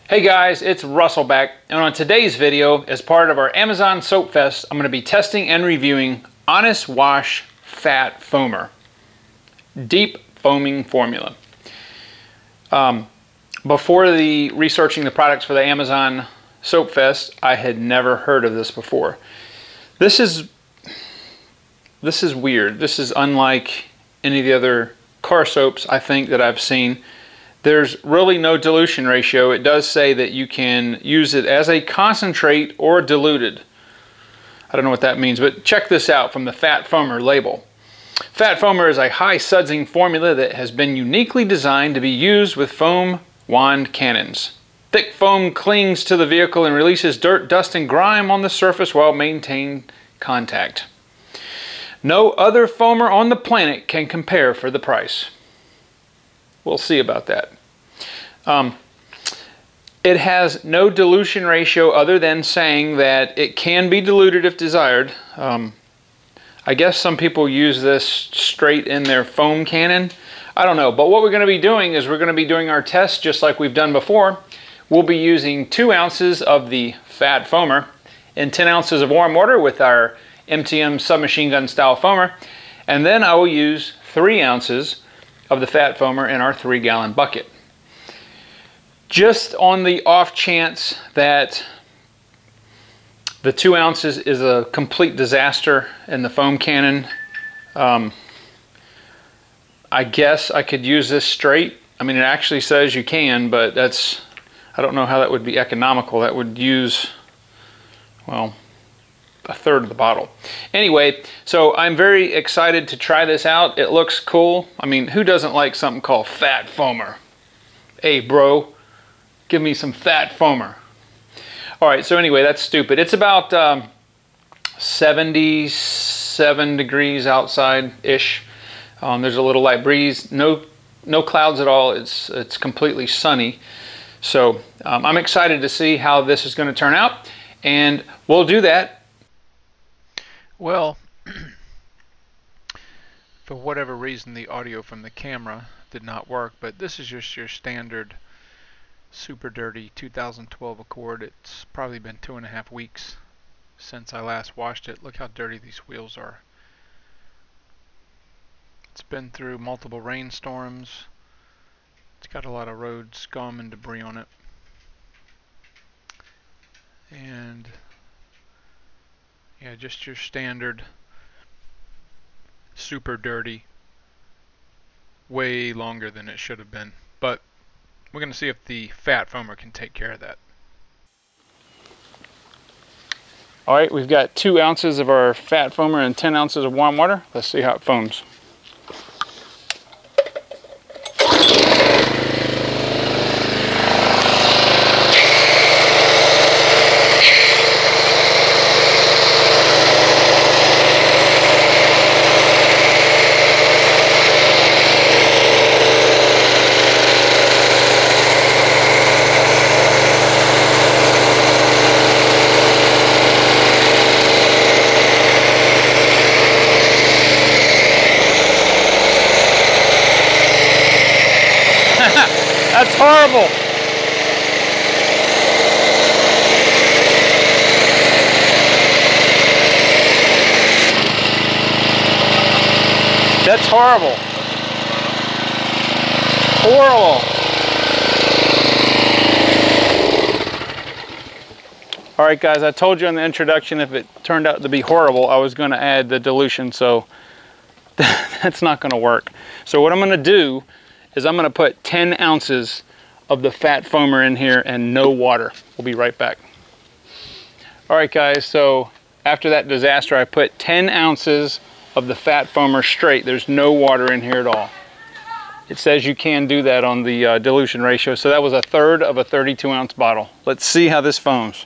Hey guys, it's Russell back, and on today's video, as part of our Amazon Soap Fest, I'm going to be testing and reviewing Honest Wash Fat Foamer Deep Foaming Formula. Before researching the products for the Amazon Soap Fest, I had never heard of this before. This is weird. This is unlike any of the other car soaps I think that I've seen. There's really no dilution ratio. It does say that you can use it as a concentrate or diluted. I don't know what that means, but check this out from the Fat Foamer label. Fat Foamer is a high sudsing formula that has been uniquely designed to be used with foam wand cannons. Thick foam clings to the vehicle and releases dirt, dust, and grime on the surface while maintaining contact. No other foamer on the planet can compare for the price. We'll see about that. It has no dilution ratio other than saying that it can be diluted if desired. I guess some people use this straight in their foam cannon. I don't know, but what we're going to be doing is we're going to be doing our test just like we've done before. We'll be using 2 ounces of the Fat Foamer and 10 ounces of warm water with our MTM submachine gun style foamer, and then I will use 3 ounces of the Fat Foamer in our 3-gallon bucket. Just on the off chance that the 2 ounces is a complete disaster in the foam cannon, I guess I could use this straight. I mean, it actually says you can, but I don't know how that would be economical. That would use, well, a third of the bottle. Anyway, so I'm very excited to try this out. It looks cool. I mean, who doesn't like something called Fat Foamer? Hey bro, give me some Fat Foamer. Alright, so anyway, that's stupid. It's about 77 degrees outside-ish. There's a little light breeze. No clouds at all. It's completely sunny. So I'm excited to see how this is going to turn out, and we'll do that. Well, for whatever reason the audio from the camera did not work, but this is just your standard super dirty 2012 Accord. It's probably been 2.5 weeks since I last washed it. Look how dirty these wheels are. It's been through multiple rainstorms. It's got a lot of road scum and debris on it. And yeah, just your standard super dirty, way longer than it should have been. But we're going to see if the Fat Foamer can take care of that. Alright, we've got 2 ounces of our Fat Foamer and 10 ounces of warm water. Let's see how it foams. That's horrible. That's horrible. Horrible. All right, guys, I told you in the introduction if it turned out to be horrible, I was going to add the dilution, so that's not going to work. So what I'm going to do is I'm going to put 10 ounces of the Fat Foamer in here and no water. We'll be right back. Alright guys, so after that disaster I put 10 ounces of the Fat Foamer straight. There's no water in here at all. It says you can do that on the dilution ratio, so that was 1/3 of a 32-ounce bottle. Let's see how this foams.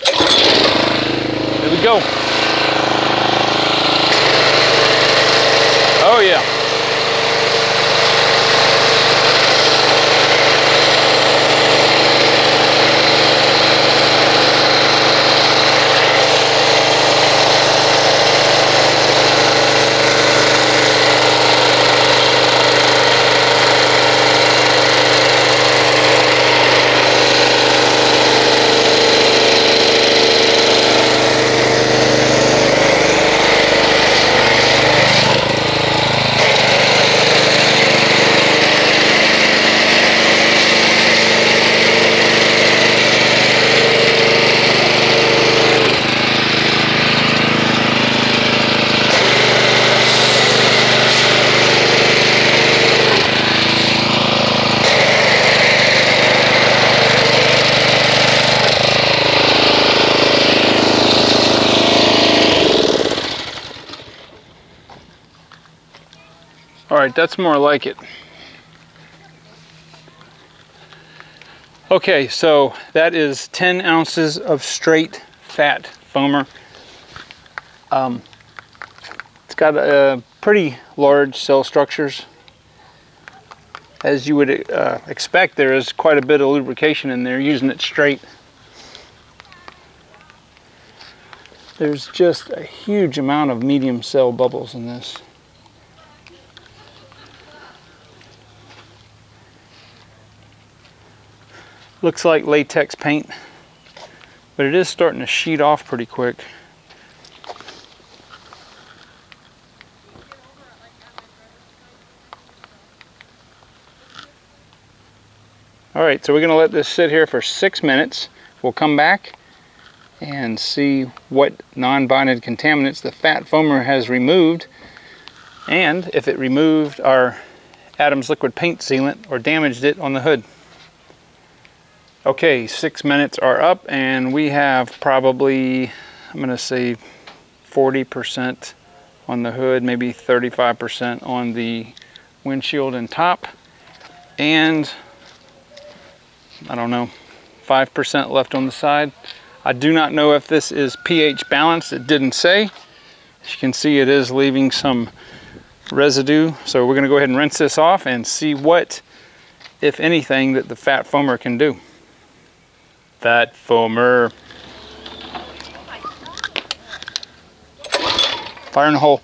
Here we go. Oh yeah. right, that's more like it. Okay, so that is 10 ounces of straight fat foamer. It's got pretty large cell structures. As you would expect, there is quite a bit of lubrication in there using it straight. There's just a huge amount of medium cell bubbles in this. Looks like latex paint, but it is starting to sheet off pretty quick. All right, so we're gonna let this sit here for 6 minutes. We'll come back and see what non-bonded contaminants the fat foamer has removed, and if it removed our Adams liquid paint sealant or damaged it on the hood. Okay, 6 minutes are up and we have probably, I'm gonna say 40% on the hood, maybe 35% on the windshield and top, and I don't know, 5% left on the side. I do not know if this is pH balanced. It didn't say. As you can see, it is leaving some residue. So we're gonna go ahead and rinse this off and see what, if anything, that the fat foamer can do. Fat foamer. Fire in the hole.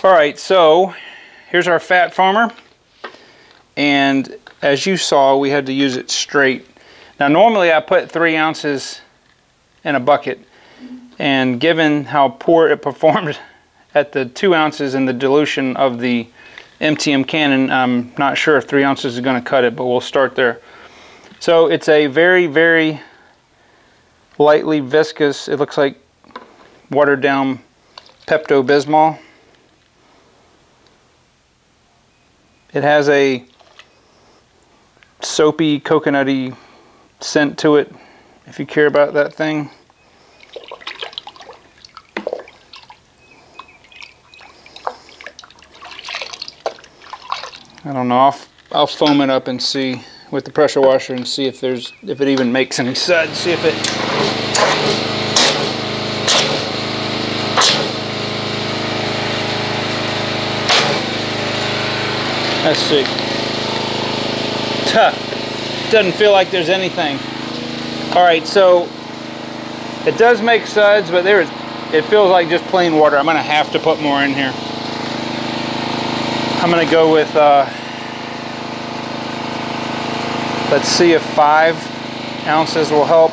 All right, so here's our fat foamer, and as you saw, we had to use it straight. Now normally I put 3 ounces in a bucket, and given how poor it performed at the 2 ounces in the dilution of the MTM Cannon, I'm not sure if 3 ounces is going to cut it, but we'll start there. So it's a very, very lightly viscous, it looks like watered down Pepto-Bismol. It has a soapy, coconutty scent to it, if you care about that thing. I don't know, I'll foam it up and see with the pressure washer and see if it even makes any suds. See if it let's see. Doesn't feel like there's anything. All right, so it does make suds, but it feels like just plain water. I'm gonna have to put more in here. I'm gonna go with, let's see if 5 ounces will help.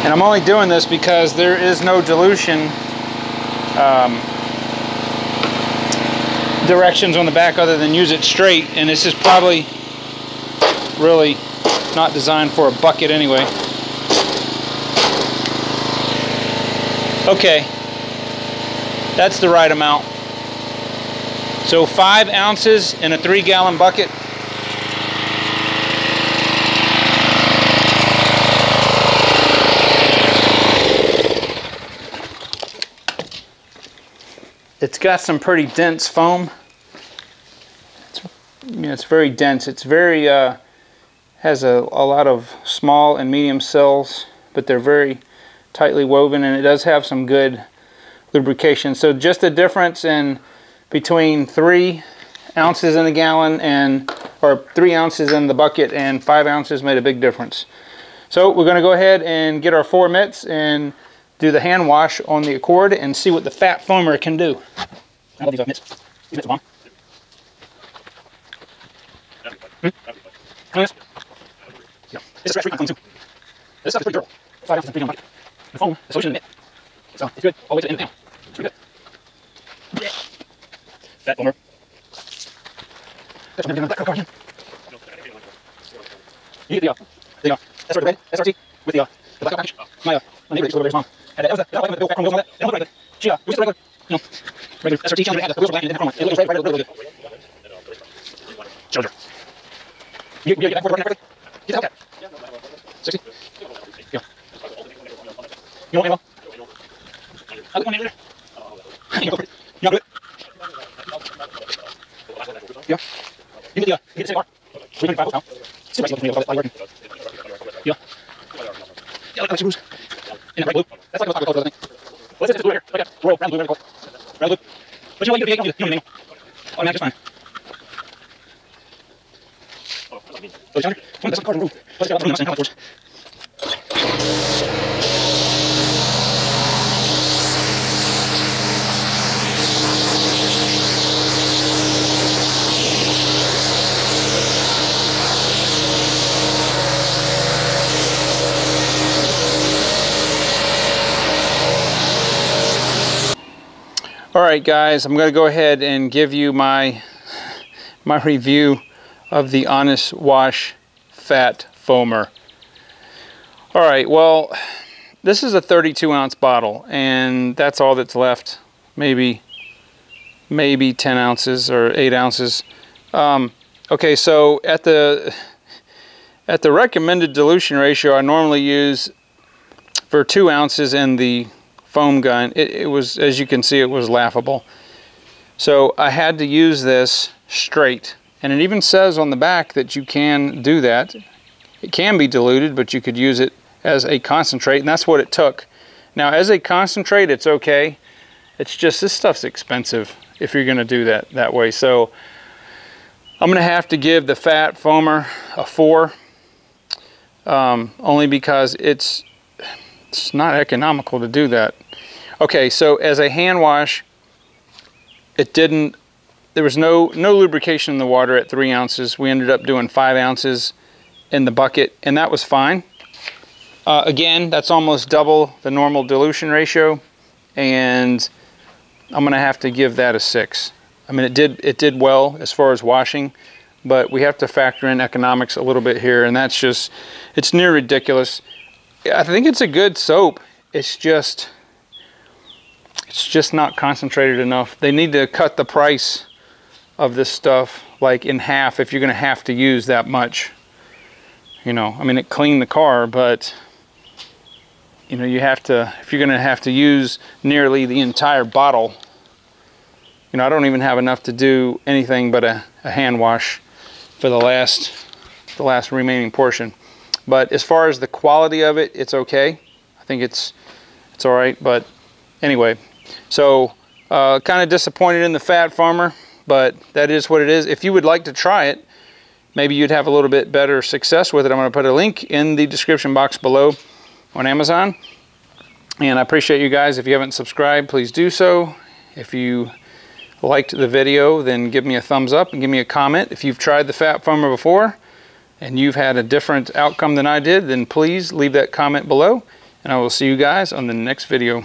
And I'm only doing this because there is no dilution directions on the back other than use it straight, and this is probably really not designed for a bucket anyway. Okay, that's the right amount. So 5 ounces in a 3-gallon bucket. It's got some pretty dense foam. It's very dense. It's very has a lot of small and medium cells, but they're very tightly woven, and it does have some good lubrication. So just the difference in between 3 ounces in a gallon or 3 ounces in the bucket and 5 ounces made a big difference. So we're going to go ahead and get our 4 mitts and do the hand wash on the Accord and see what the fat foamer can do. I love these mitts. These mitts are bomb. This is stretch free clean too. This stuff is pretty durable. 5 ounces in 3 bucket. The foam, the solution in the mitt. So it's good all the way to the end of the panel. It's pretty good. Fat foamer. That's what I'm going to get on the you get the SRT with the blackout package. My neighbor used to live with his mom. That was the little fat chrome wheels on that. They don't look like that. She it was just regular, you know, regular SRT. She only had the wheels were black and it didn't have chrome on it. It looked right, really good. Charger. You get that for the correctly? Get the Hellcat. 60. Yeah. You want me well? I'll look one neighbor there. You go for it. You want to do it? Yeah. You get the same bar. 325 volts now. Still nice looking for me. Yeah. Yeah, look at the screws. In that bright blue. That's like what's called, I think. Well, it's blue here. Like a royal brown blue, whatever it's called. Brown blue. But you know what, you don't need it. Oh, man, just fine. So, Chandler, one of the cars in the roof. Let's get out the room and how it works. Alright guys, I'm going to go ahead and give you my review of the Honest Wash Fat Foamer. Alright, well, this is a 32-ounce bottle, and that's all that's left. Maybe 10 ounces or 8 ounces. Okay, so at the recommended dilution ratio I normally use for 2 ounces in the foam gun, it was, as you can see, it was laughable. So I had to use this straight, and it even says on the back that you can do that. It can be diluted, but you could use it as a concentrate, and that's what it took. Now as a concentrate it's okay, it's just this stuff's expensive if you're going to do that way. So I'm going to have to give the Fat Foamer a 4, only because it's not economical to do that. Okay, so as a hand wash, there was no lubrication in the water at 3 ounces. We ended up doing 5 ounces in the bucket, and that was fine. Again, that's almost double the normal dilution ratio, and I'm gonna have to give that a 6. I mean, it did well as far as washing, but we have to factor in economics a little bit here, and that's just, it's near ridiculous. I think it's a good soap. It's just not concentrated enough. They need to cut the price of this stuff like in half if you're going to have to use that much. You know, I mean, it cleaned the car, but you know, you have to, if you're going to have to use nearly the entire bottle. You know, I don't even have enough to do anything but a hand wash for the last remaining portion. But as far as the quality of it, it's okay. I think it's all right. But anyway, so kind of disappointed in the Fat Foamer, but that is what it is. If you would like to try it, maybe you'd have a little bit better success with it. I'm going to put a link in the description box below on Amazon. And I appreciate you guys. If you haven't subscribed, please do so. If you liked the video, then give me a thumbs up and give me a comment. If you've tried the Fat Foamer before and you've had a different outcome than I did, then please leave that comment below, and I will see you guys on the next video.